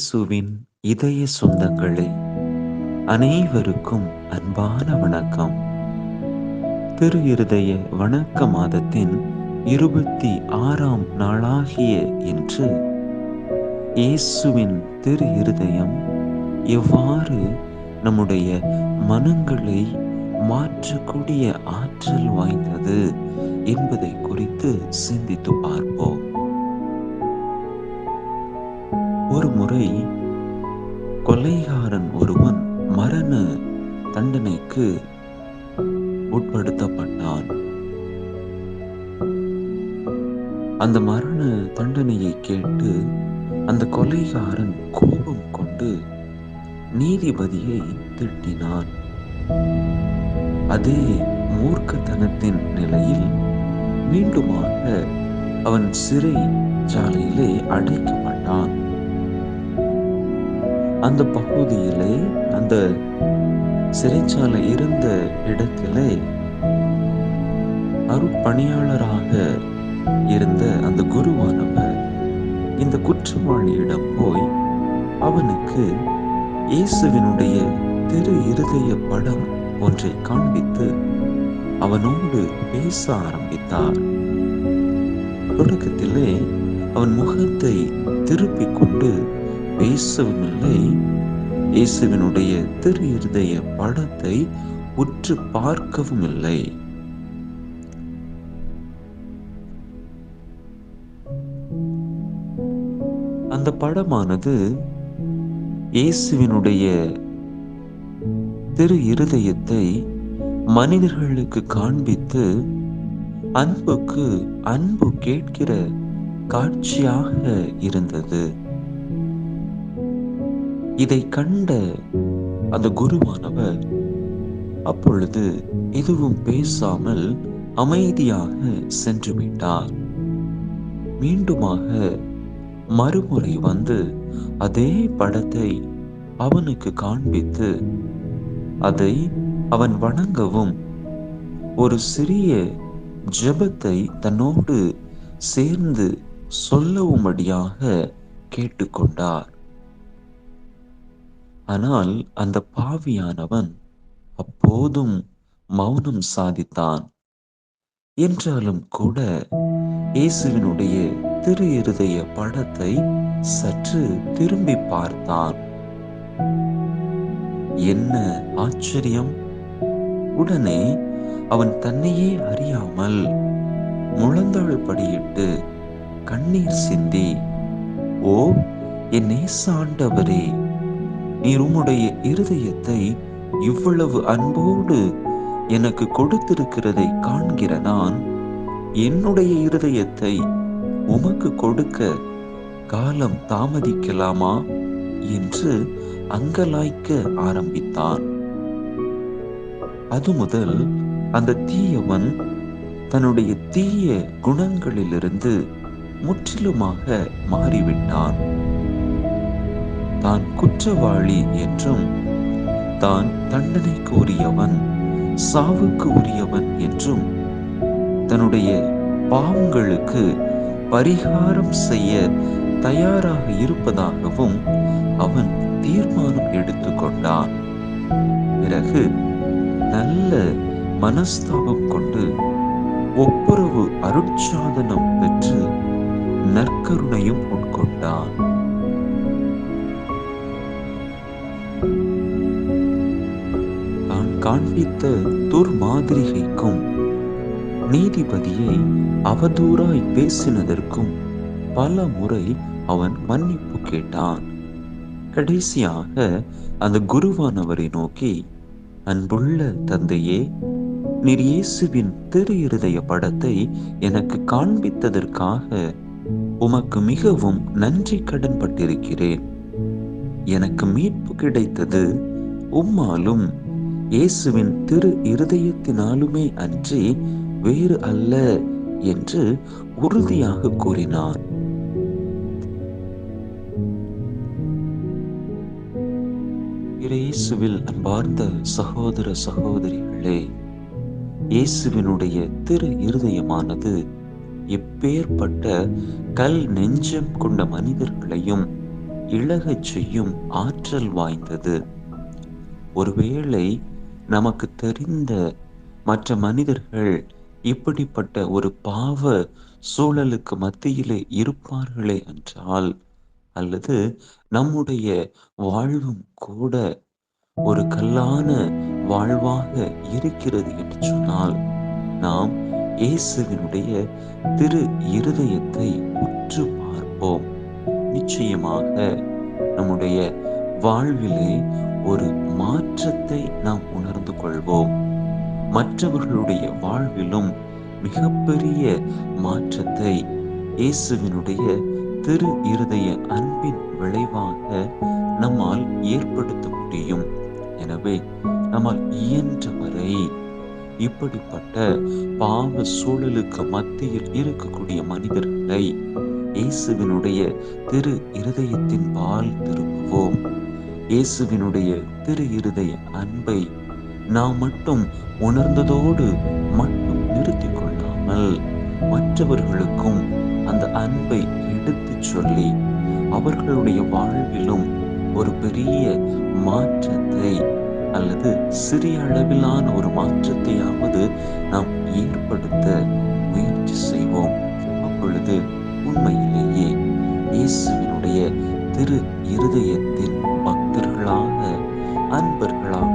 இயேசுவின் இதய சொந்தங்களே, அனைவருக்கும் அன்பான வணக்கம். திரு இருதய வணக்க மாதத்தின் 26ஆம் நாளாகிய இன்று இயேசுவின் திரு இருதயம் எவ்வாறு நம்முடைய மனங்களை மாற்றக்கூடிய ஆற்றல் வாய்ந்தது என்பதை குறித்து சிந்தித்து பார்ப்போம். ஒரு முறை கொலைகாரன் ஒருவன் மரண தண்டனைக்கு உட்படுத்தப்பட்டான். அந்த மரண தண்டனையை கேட்டு அந்த கொலைகாரன் கோபம் கொண்டு நீதிபதியை திட்டினான். அதே மூர்க்கத்தனத்தின் நிலையில் மீண்டுமாக அவன் சிறை சாலையிலே அடைக்கப்பட்டான். அந்த பகுதியிலே, அந்த சிறைச்சாலை இருந்த இடத்திலே அருட்பணியாளராக இருந்த அந்த குருவானவர் இந்த குற்றவாளியிடம் போய் அவனுக்கு இயேசுவினுடைய திரு இருதய படம் ஒன்றை காண்பித்து அவனோடு பேச ஆரம்பித்தார். தொடக்கத்திலே அவன் முகத்தை திருப்பிக் கொண்டு பேசவும் இல்லை, இயேசுவினுடைய திரு இருதய படத்தை உற்று பார்க்கவும் இல்லை. அந்த படமானது இயேசுவினுடைய திரு இருதயத்தை மனிதர்களுக்கு காண்பித்து அன்புக்கு அன்பு கேட்கிற காட்சியாக இருந்தது. இதை கண்ட அந்த குருவானவர் அப்பொழுது எதுவும் பேசாமல் அமைதியாக சென்று விட்டார். மீண்டுமாக மறுமுறை வந்து அதே படத்தை அவனுக்கு காண்பித்து அதை அவன் வணங்கவும் ஒரு சிறிய ஜெபத்தை தன்னோடு சேர்ந்து சொல்லவும்படியாக கேட்டுக்கொண்டார். ஆனால் அந்த பாவியானவன் அப்போதும் மௌனம் சாதித்தான். என்றாலும் கூட இயேசுவினுடைய திரு இருதய படத்தை சற்று திரும்பி பார்த்தான். என்ன ஆச்சரியம்! உடனே அவன் தன்னையே அறியாமல் முழந்தாள் படியிட்டு கண்ணீர் சிந்தி, ஓ என் நேச ஆண்டவரே, நீர் உம்முடைய இருதயத்தை இவ்வளவு அன்போடு எனக்கு கொடுத்திருக்கிறதை காண்கிற நான் என்னுடைய இருதயத்தை உமக்கு கொடுக்க காலம் தாமதிக்கலாமா என்று அங்கலாய்க்க ஆரம்பித்தான். அது முதல் அந்த தீயவன் தன்னுடைய தீய குணங்களிலிருந்து முற்றிலுமாக மாறிவிட்டான். தான் குற்றவாளி என்றும் தான் தண்டனைக்கு உரியவன், சாவுக்கு உரியவன் என்றும் தன்னுடைய பாவங்களுக்கு பரிகாரம் செய்ய தயாராக இருப்பதாகவும் அவன் தீர்மானம் எடுத்துக்கொண்டான். பிறகு நல்ல மனஸ்தாபம் கொண்டு ஒப்புரவு அருட்சாதனம் பெற்று நற்கருணையும் உட்கொண்டான். காண்பித்த துர்மாதிரிகைக்கும் நீதிபதியை அவதூறாய் பேசினதற்கும் பல முறை அவன் மன்னிப்பு கேட்டான். கடைசியாக அந்த குருவானவரை நோக்கி, அன்புள்ள தந்தையே, நீர் இயேசுவின் திரு இருதய படத்தை எனக்கு காண்பித்ததற்காக உமக்கு மிகவும் நன்றி கடன் பட்டிருக்கிறேன். எனக்கு மீட்பு கிடைத்தது உம்மாலும் இயேசுவின் திரு இருதயத்தினாலுமே அன்றி வேறு அல்ல என்று உறுதியாக கூறினார். இயேசுவில் அன்பார்ந்த சகோதர சகோதரிகளே, இயேசுவினுடைய திரு இருதயமானது எப்பேற்பட்ட கல் நெஞ்சம் கொண்ட மனிதர்களையும் இழகச் செய்யும் ஆற்றல் வாய்ந்தது. ஒருவேளை நமக்கு தெரிந்த மற்ற மனிதர்கள் இப்படிப்பட்ட ஒரு பாவ சூழலுக்கு மத்தியிலே இருப்பார்களே என்றால், அல்லது நம்முடைய வாழ்வும் கூட ஒரு கல்லான வாழ்வாக இருக்கிறது என்று சொன்னால், நாம் இயேசுவினுடைய திரு இருதயத்தை உற்று பார்ப்போம். நிச்சயமாக நம்முடைய வாழ்விலே ஒரு மாற்றத்தை நாம் உணர்ந்து கொள்வோம். மற்றவர்களுடைய வாழ்விலும் மிகப்பெரிய மாற்றத்தை இயேசுவினுடைய திரு இருதய அன்பின் விளைவாக நம்மால் ஏற்படுத்த முடியும். எனவே நம்மால் இயன்றவரை இப்படிப்பட்ட பாவ சூழலுக்கு மத்தியில் இருக்கக்கூடிய மனிதர்களை இயேசுவினுடைய திரு இருதயத்தின் பால் திருப்புவோம். இயேசுவினுடைய திரு இருதய அன்பை நாம் மட்டும் உணர்ந்ததோடு மட்டும் நிறுத்திக் கொள்ளாமல், மற்றவர்களுக்கும் அந்த அன்பை எடுத்துச் சொல்லி அவர்களுடைய வாழ்விலும் ஒரு பெரிய மாற்றத்தை அல்லது சிறிய அளவிலான ஒரு மாற்றத்தையாவது நாம் ஏற்படுத்த முயற்சி செய்வோம். அப்பொழுது உண்மையிலேயே இயேசுவினுடைய திரு இருதயத்தின் பக்தர்களாக, அன்பர்களாக